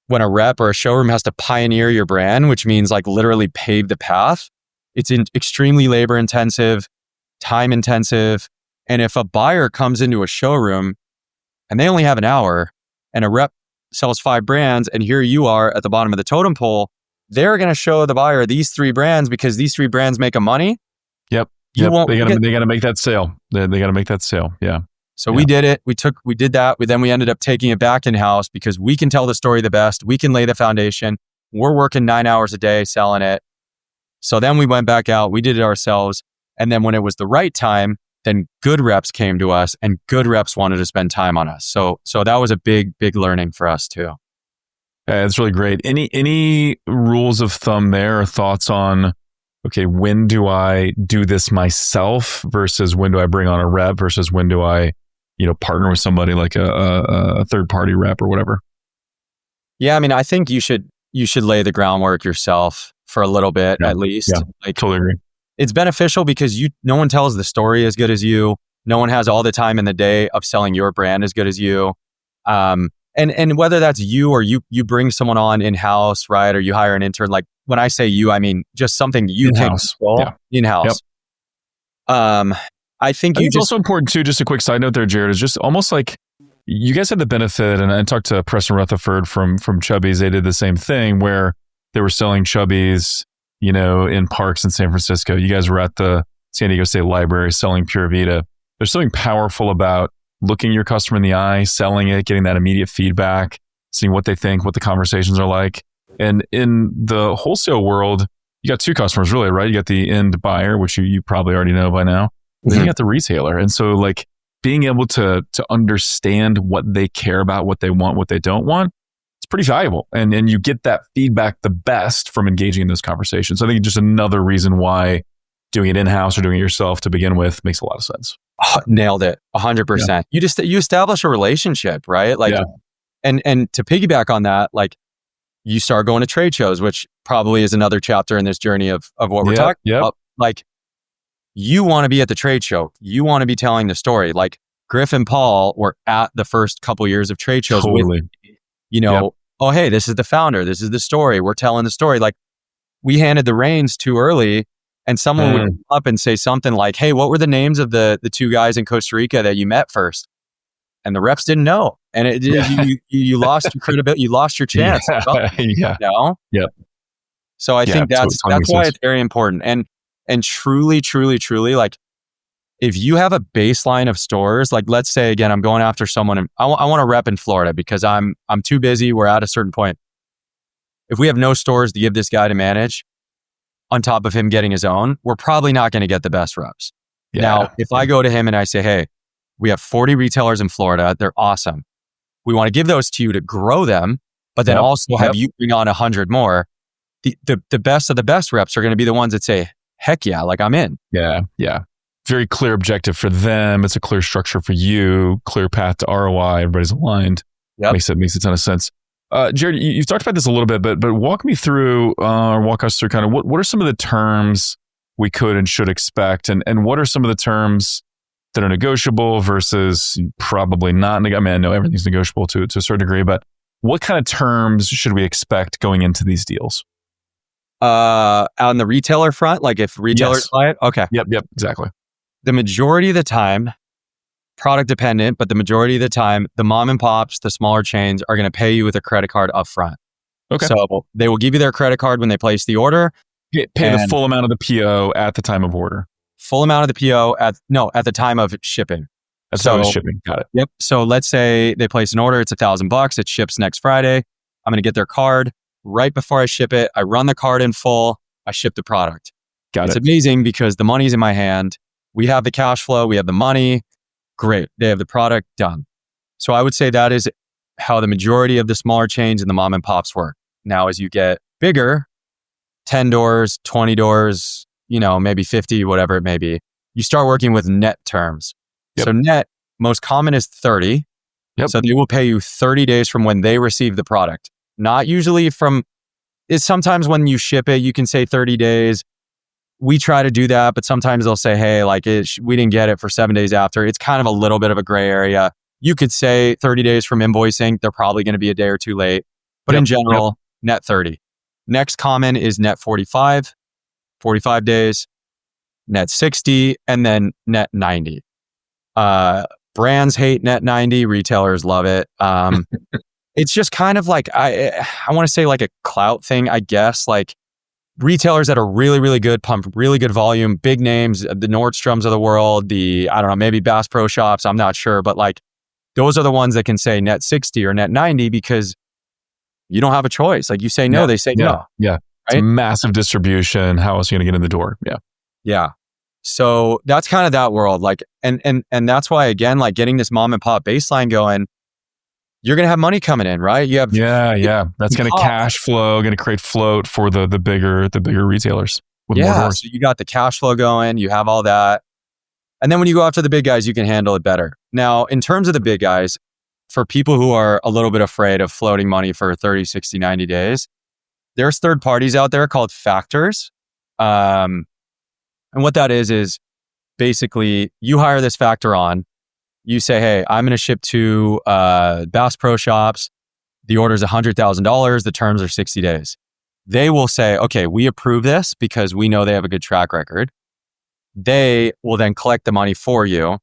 when a rep or a showroom has to pioneer your brand, which means like literally pave the path. It's extremely labor intensive, time intensive. And if a buyer comes into a showroom and they only have an hour and a rep sells 5 brands and here you are at the bottom of the totem pole, they're going to show the buyer these 3 brands because these 3 brands make them money. Yep. They got to make that sale. They got to make that sale. Yeah. So we did it. We did that. Then we ended up taking it back in-house because we can tell the story the best. We can lay the foundation. We're working 9 hours a day selling it. So then we went back out, we did it ourselves. And then when it was the right time, then good reps came to us and good reps wanted to spend time on us. So that was a big learning for us too. That's really great. Any rules of thumb there or thoughts on, okay, when do I do this myself versus when do I bring on a rep versus when do I, partner with somebody like a third party rep or whatever? Yeah. I mean, I think you should lay the groundwork yourself for a little bit at least. Yeah, totally agree. It's beneficial because no one tells the story as good as you. No one has all the time in the day of selling your brand as good as you. And whether that's you or you bring someone on in-house, right? Or you hire an intern. Like when I say you, I mean just something you can In-house. control Yeah. in-house. Yep. I think I think it's also important too, just a quick side note there, Jared, is just almost like you guys had the benefit, and I talked to Preston Rutherford from Chubbies. They did the same thing where they were selling Chubbies, in parks in San Francisco. You guys were at the San Diego State Library selling Pura Vida. There's something powerful about looking your customer in the eye, selling it, getting that immediate feedback, seeing what they think, what the conversations are like. And in the wholesale world, you got two customers really, right? You got the end buyer, which you probably already know by now. Then you got the retailer. And so like being able to understand what they care about, what they want, what they don't want, it's pretty valuable. And you get that feedback the best from engaging in those conversations. So I think just another reason why doing it in-house or doing it yourself to begin with makes a lot of sense. Oh, nailed it 100%. Yeah. You establish a relationship, right? Like, and to piggyback on that, like you start going to trade shows, which probably is another chapter in this journey of what we're talking about. Like you want to be at the trade show. You want to be telling the story. Like Griff and Paul were at the first couple years of trade shows with, oh, hey, this is the founder. This is the story. We're telling the story. Like we handed the reins too early. And someone would come up and say something like, hey, what were the names of the two guys in Costa Rica that you met first? And the reps didn't know. And you lost your credibility. You lost your chance. So I think that's why it's very important. And truly, truly, truly, like if you have a baseline of stores, like let's say, again, I'm going after someone and I want to rep in Florida because I'm too busy. We're at a certain point. If we have no stores to give this guy to manage, on top of him getting his own, we're probably not going to get the best reps. Now, if I go to him and I say, hey, we have 40 retailers in Florida. They're awesome. We want to give those to you to grow them, but then also have you bring on 100 more. The best of the best reps are going to be the ones that say, heck yeah, like I'm in. Yeah. Very clear objective for them. It's a clear structure for you, clear path to ROI. Everybody's aligned. Makes a ton of sense. Jared, you've talked about this a little bit, but walk me through, or walk us through kind of what are some of the terms we could and should expect, and what are some of the terms that are negotiable versus probably not? I mean, I know everything's negotiable to a certain degree, but what kind of terms should we expect going into these deals? On the retailer front, like if retailers buy it? Okay. Yep, exactly. The majority of the time, product dependent, but the majority of the time, the mom and pops, the smaller chains are going to pay you with a credit card up front. Okay. So they will give you their credit card when they place the order. Pay the full amount of the PO at the time of order. Full amount of the PO at the time of shipping. That's how it's shipping. Got it. Yep. So let's say they place an order. It's $1,000. It ships next Friday. I'm going to get their card right before I ship it. I run the card in full. I ship the product. It's amazing because the money's in my hand. We have the cash flow. We have the money. Great. They have the product done. So I would say that is how the majority of the smaller chains and the mom and pops work. Now, as you get bigger, 10 doors, 20 doors, maybe 50, whatever it may be, you start working with net terms. So net, most common is 30. So they will pay you 30 days from when they receive the product. Not usually it's sometimes when you ship it, you can say 30 days. We try to do that, but sometimes they'll say, hey, we didn't get it for 7 days after. It's kind of a little bit of a gray area. You could say 30 days from invoicing. They're probably going to be a day or two late. But in general, net 30. Next common is net 45 days, net 60, and then net 90. Brands hate net 90. Retailers love it. It's just kind of like, I want to say like a clout thing, I guess. Like retailers that are really, really good, pump really good volume, big names, the Nordstroms of the world, maybe Bass Pro Shops, I'm not sure. But like those are the ones that can say net 60 or net 90 because you don't have a choice. Like you say no, they say no. Yeah. Right? It's a massive distribution. How else are you going to get in the door? Yeah. So that's kind of that world. Like, and that's why, again, like getting this mom and pop baseline going, you're going to have money coming in, right? You have That's going to cash flow, going to create float for the bigger retailers with more doors. So you got the cash flow going, you have all that. And then when you go after the big guys, you can handle it better. Now, in terms of the big guys, for people who are a little bit afraid of floating money for 30, 60, 90 days, there's third parties out there called factors. And what that is basically you hire this factor on, you say, hey, I'm going to ship to Bass Pro Shops. The order is $100,000. The terms are 60 days. They will say, okay, we approve this because we know they have a good track record. They will then collect the money for you,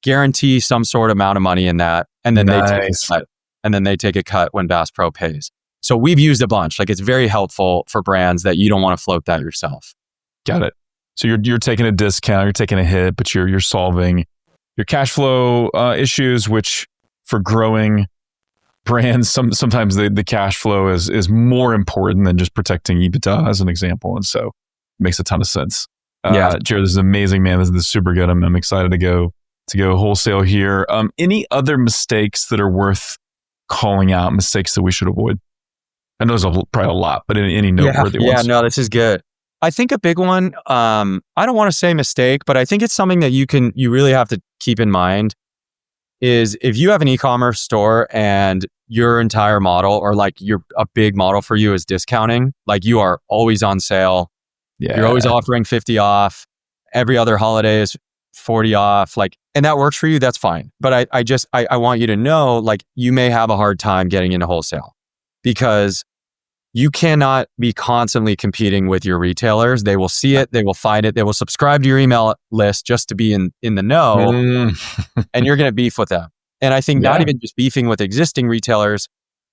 guarantee some sort of amount of money in that, and then they take a cut when Bass Pro pays. So we've used a bunch. Like, it's very helpful for brands that you don't want to float that yourself. Got it. So you're taking a discount, you're taking a hit, but you're solving your cash flow issues, which for growing brands, sometimes the cash flow is more important than just protecting EBITDA, as an example. And so it makes a ton of sense. Jared, this is amazing, man. This is super good. I'm excited to go wholesale here. Any other mistakes that are worth calling out, mistakes that we should avoid? I know there's probably a lot, but any noteworthy ones? Yeah, no, this is good. I think a big one, I don't want to say mistake, but I think it's something that you really have to keep in mind is if you have an e-commerce store and your entire model or like a big model for you is discounting, like you are always on sale. Yeah. You're always offering 50 off. Every other holiday is 40 off. Like, and that works for you, that's fine. But I want you to know, like, you may have a hard time getting into wholesale because you cannot be constantly competing with your retailers. They will see it, they will find it, they will subscribe to your email list just to be in the know, and you're going to beef with them. And I think not even just beefing with existing retailers,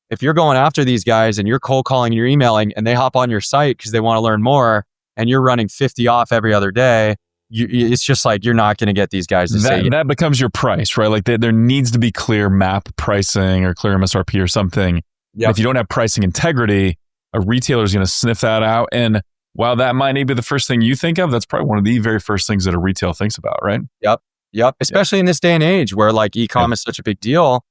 if you're going after these guys and you're cold calling and you're emailing and they hop on your site because they want to learn more and you're running 50 off every other day, it's just like you're not going to get these guys to say that becomes your price, right? Like there needs to be clear MAP pricing or clear MSRP or something. Yep. If you don't have pricing integrity, a retailer is going to sniff that out. And while that might not be the first thing you think of, that's probably one of the very first things that a retail thinks about, right? Yep. Especially in this day and age where like e-com is such a big deal.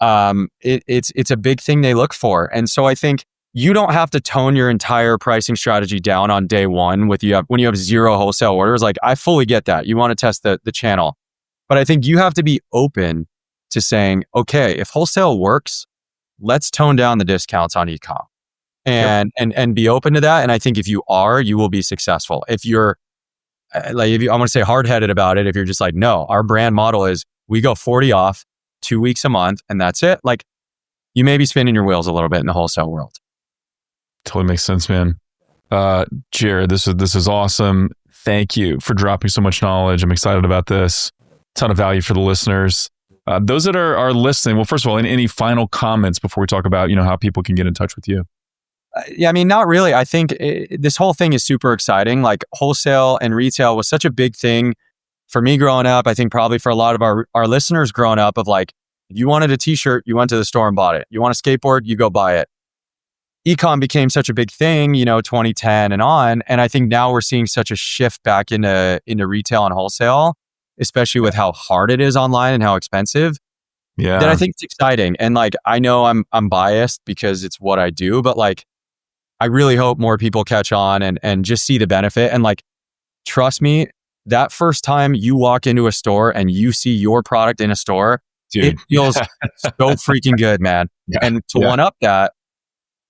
It's a big thing they look for. And so I think you don't have to tone your entire pricing strategy down on day one when you have zero wholesale orders. Like, I fully get that. You want to test the channel. But I think you have to be open to saying, okay, if wholesale works, let's tone down the discounts on e-com. And be open to that. And I think if you are, you will be successful. If you're I'm going to say hard-headed about it, if you're just like, no, our brand model is we go 40 off 2 weeks a month and that's it. Like, you may be spinning your wheels a little bit in the wholesale world. Totally makes sense, man. Jared, this is awesome. Thank you for dropping so much knowledge. I'm excited about this. Ton of value for the listeners. Those that are listening, well, first of all, any final comments before we talk about, how people can get in touch with you? Yeah, I mean, not really. I think this whole thing is super exciting. Like, wholesale and retail was such a big thing for me growing up. I think probably for a lot of our listeners growing up, of like, if you wanted a t-shirt, you went to the store and bought it. You want a skateboard, you go buy it. E-com became such a big thing, 2010 and on. And I think now we're seeing such a shift back into retail and wholesale, especially with how hard it is online and how expensive. Yeah. That I think it's exciting. And like, I know I'm biased because it's what I do, but like, I really hope more people catch on and just see the benefit. And like, trust me, that first time you walk into a store and you see your product in a store, dude, it feels so freaking good, man. Yeah. And to one up that,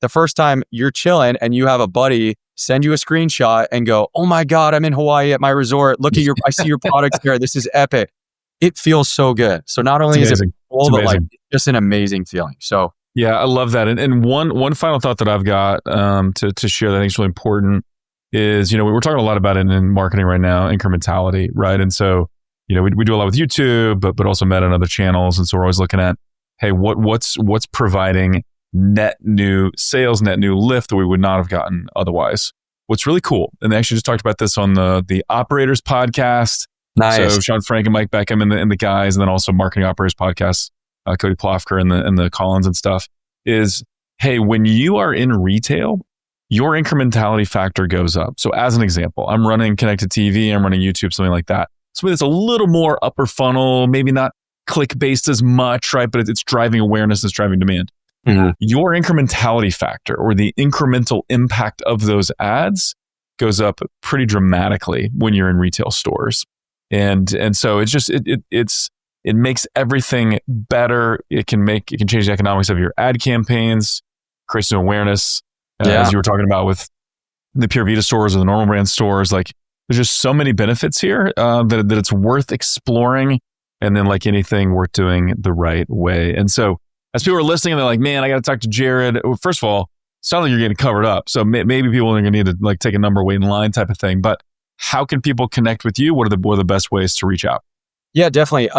the first time you're chilling and you have a buddy send you a screenshot and go, oh my God, I'm in Hawaii at my resort. Look at I see your products there. This is epic. It feels so good. So not only is it cool, but like, it's just an amazing feeling. So yeah, I love that. And one final thought that I've got to share that I think is really important is, we're talking a lot about it in marketing right now, incrementality, right? And so, we do a lot with YouTube, but also Meta and other channels. And so we're always looking at, hey, what's providing net new sales, net new lift that we would not have gotten otherwise. What's really cool, and they actually just talked about this on the Operators podcast. Nice. So Sean Frank and Mike Beckham and the guys, and then also Marketing Operators podcast, Cody Plofker and the Collins and stuff, is, hey, when you are in retail, your incrementality factor goes up. So as an example, I'm running connected TV, I'm running YouTube, something like that. Something that's a little more upper funnel, maybe not click-based as much, right? But it's driving awareness, it's driving demand. Mm-hmm. Your incrementality factor, or the incremental impact of those ads, goes up pretty dramatically when you're in retail stores. And so it's just it makes everything better. It can change the economics of your ad campaigns, create some awareness, as you were talking about with the Pura Vida stores or the normal brand stores. Like, there's just so many benefits here that it's worth exploring. And then like anything, worth doing the right way. And so as people are listening, and they're like, man, I got to talk to Jared. Well, first of all, it sounds like you're getting covered up. So maybe people are going to need to like take a number, wait in line type of thing. But how can people connect with you? What are the best ways to reach out? Yeah, definitely.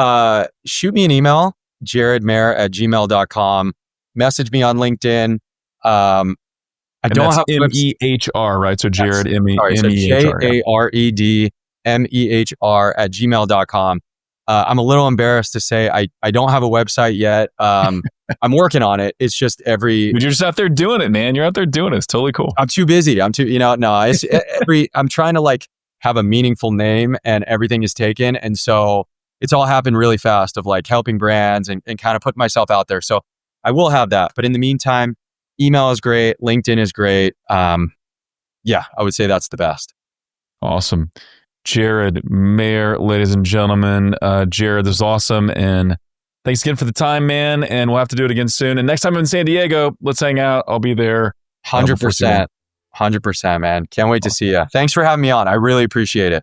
Shoot me an email, jaredmayer@gmail.com. Message me on LinkedIn. I don't have MEHR, right? So Jared, Sorry, MEHR. so JAREDMEHR@gmail.com. I'm a little embarrassed to say I don't have a website yet. I'm working on it. It's just You're just out there doing it, man. You're out there doing it. It's totally cool. I'm too busy. I'm trying to like have a meaningful name, and everything is taken. And so it's all happened really fast of like helping brands and kind of putting myself out there. So I will have that. But in the meantime, email is great. LinkedIn is great. Yeah, I would say that's the best. Awesome. Jared Mayer, ladies and gentlemen. Jared, this is awesome. And thanks again for the time, man. And we'll have to do it again soon. And next time I'm in San Diego, let's hang out. I'll be there. 100%. 100%, man. Can't wait to see you. Thanks for having me on. I really appreciate it.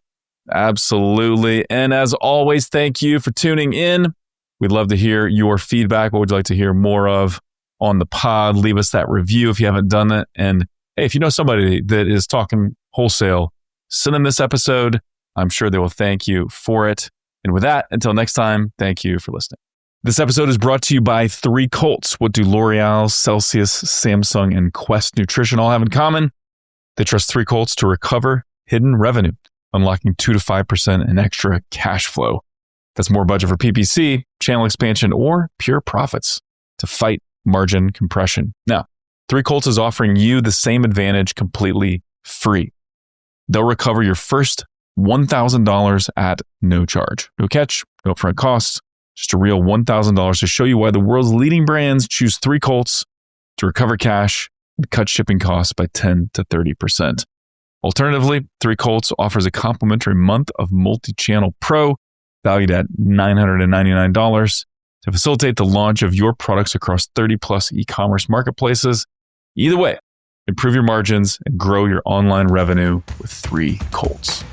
Absolutely. And as always, thank you for tuning in. We'd love to hear your feedback. What would you like to hear more of on the pod? Leave us that review if you haven't done it. And hey, if you know somebody that is talking wholesale, send them this episode. I'm sure they will thank you for it. And with that, until next time, thank you for listening. This episode is brought to you by Threecolts. What do L'Oreal, Celsius, Samsung, and Quest Nutrition all have in common? They trust Threecolts to recover hidden revenue, unlocking 2 to 5% in extra cash flow. That's more budget for PPC, channel expansion, or pure profits to fight margin compression. Now, Threecolts is offering you the same advantage completely free. They'll recover your first $1,000 at no charge. No catch, no upfront costs, just a real $1,000 to show you why the world's leading brands choose Threecolts to recover cash and cut shipping costs by 10 to 30%. Alternatively, Threecolts offers a complimentary month of multi-channel pro valued at $999 to facilitate the launch of your products across 30 plus e-commerce marketplaces. Either way, improve your margins and grow your online revenue with Threecolts.